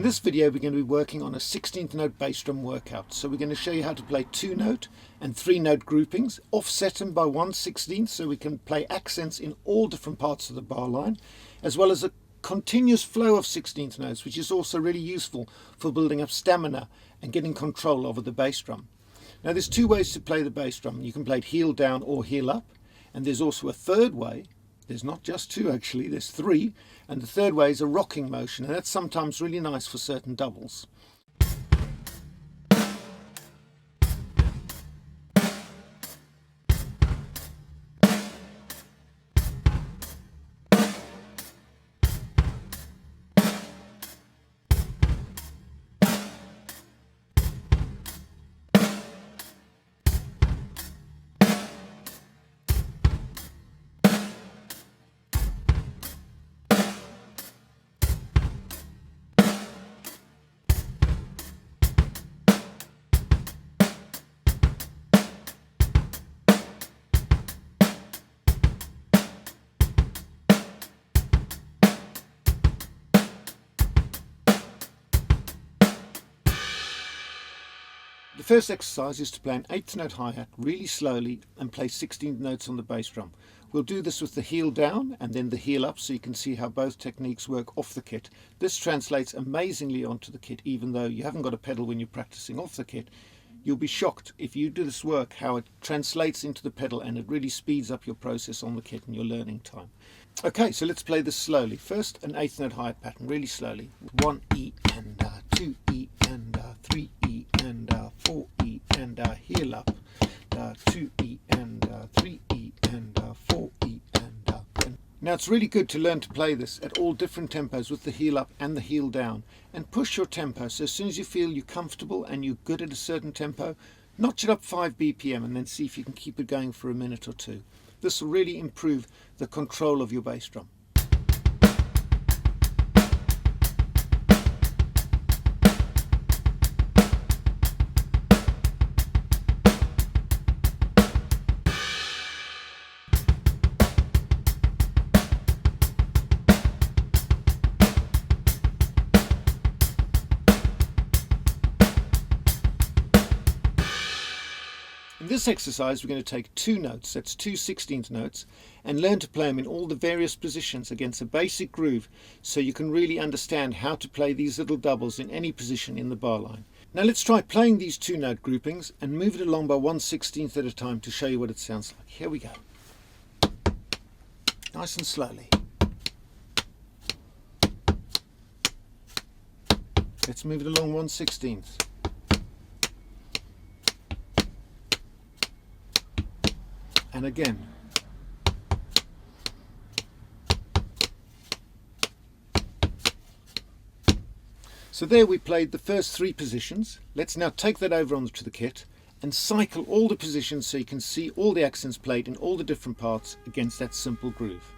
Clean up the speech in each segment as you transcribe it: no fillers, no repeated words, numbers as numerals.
this video we're going to be working on a 16th note bass drum workout. So we're going to show you how to play 2-note and 3-note groupings, offset them by 1/16 so we can play accents in all different parts of the bar line, as well as a continuous flow of 16th notes, which is also really useful for building up stamina and getting control over the bass drum. Now there's two ways to play the bass drum. You can play it heel down or heel up, and there's also a third way. There's not just two actually, there's three, and the third way is a rocking motion, and that's sometimes really nice for certain doubles. The first exercise is to play an 8th note hi-hat really slowly and play 16 notes on the bass drum. We'll do this with the heel down and then the heel up, so you can see how both techniques work off the kit. This translates amazingly onto the kit, even though you haven't got a pedal when you're practicing off the kit. You'll be shocked if you do this work how it translates into the pedal, and it really speeds up your process on the kit and your learning time. Okay, so let's play this slowly. First an 8th note hi-hat pattern really slowly. 1 E and 2 E and 3 E and 4 E and heel up, 2 E and 3 E and 4 E and. Now it's really good to learn to play this at all different tempos with the heel up and the heel down, and push your tempo. So as soon as you feel you're comfortable and you're good at a certain tempo, notch it up 5 BPM and then see if you can keep it going for a minute or two. This will really improve the control of your bass drum. In this exercise we're going to take 2 notes, that's 2 16th notes, and learn to play them in all the various positions against a basic groove, so you can really understand how to play these little doubles in any position in the bar line. Now let's try playing these 2-note groupings and move it along by 1/16 at a time to show you what it sounds like. Here we go. Nice and slowly. Let's move it along 1/16. And again. So there we played the first 3 positions. Let's now take that over onto the kit and cycle all the positions so you can see all the accents played in all the different parts against that simple groove.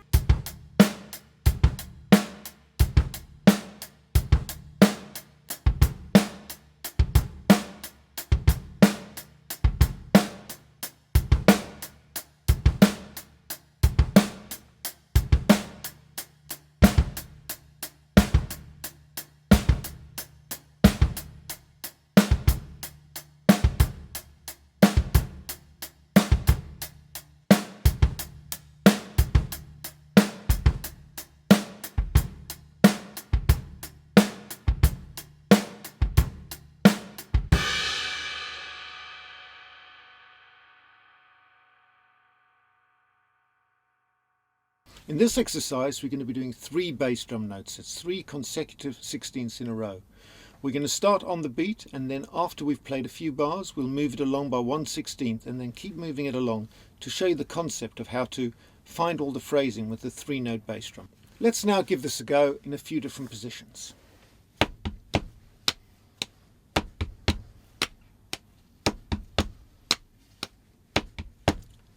In this exercise we're going to be doing 3 bass drum notes. It's 3 consecutive 16ths in a row. We're going to start on the beat, and then after we've played a few bars we'll move it along by 1/16 and then keep moving it along to show you the concept of how to find all the phrasing with the 3-note bass drum. Let's now give this a go in a few different positions.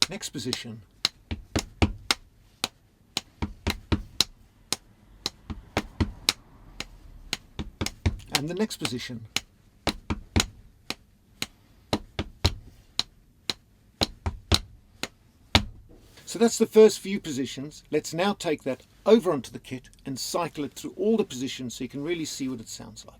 Next position. And the next position. So that's the first few positions. Let's now take that over onto the kit and cycle it through all the positions so you can really see what it sounds like.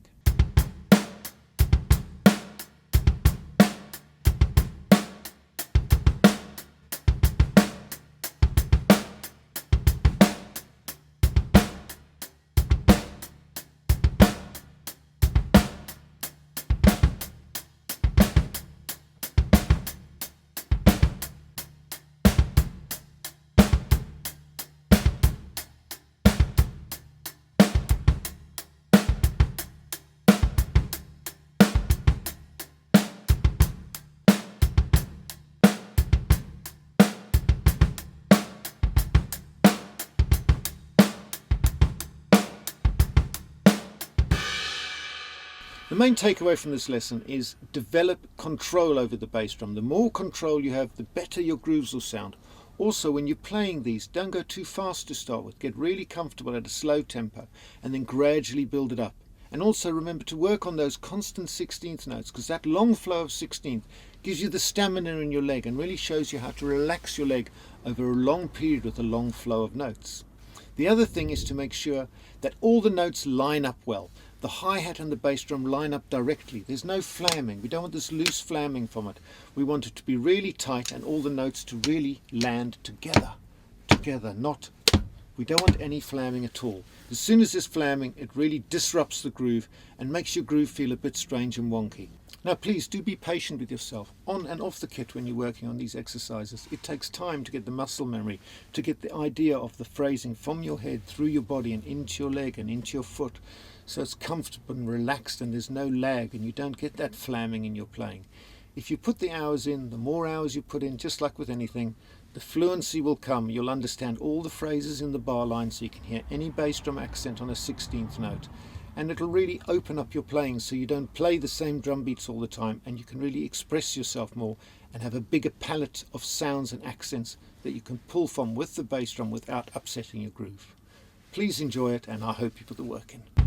The main takeaway from this lesson is develop control over the bass drum. The more control you have, the better your grooves will sound. Also, when you're playing these, don't go too fast to start with. Get really comfortable at a slow tempo and then gradually build it up. And also remember to work on those constant 16th notes, because that long flow of 16th gives you the stamina in your leg and really shows you how to relax your leg over a long period with a long flow of notes. The other thing is to make sure that all the notes line up well. The hi-hat and the bass drum line up directly. There's no flamming. We don't want this loose flamming from it. We want it to be really tight and all the notes to really land together. Not, we don't want any flamming at all. As soon as there's flamming, it really disrupts the groove and makes your groove feel a bit strange and wonky. Now please do be patient with yourself on and off the kit when you're working on these exercises. It takes time to get the muscle memory, to get the idea of the phrasing from your head through your body and into your leg and into your foot, so it's comfortable and relaxed and there's no lag and you don't get that flamming in your playing. If you put the hours in, the more hours you put in, just like with anything, the fluency will come. You'll understand all the phrases in the bar line so you can hear any bass drum accent on a 16th note. And it'll really open up your playing so you don't play the same drum beats all the time and you can really express yourself more and have a bigger palette of sounds and accents that you can pull from with the bass drum without upsetting your groove. Please enjoy it and I hope you put the work in.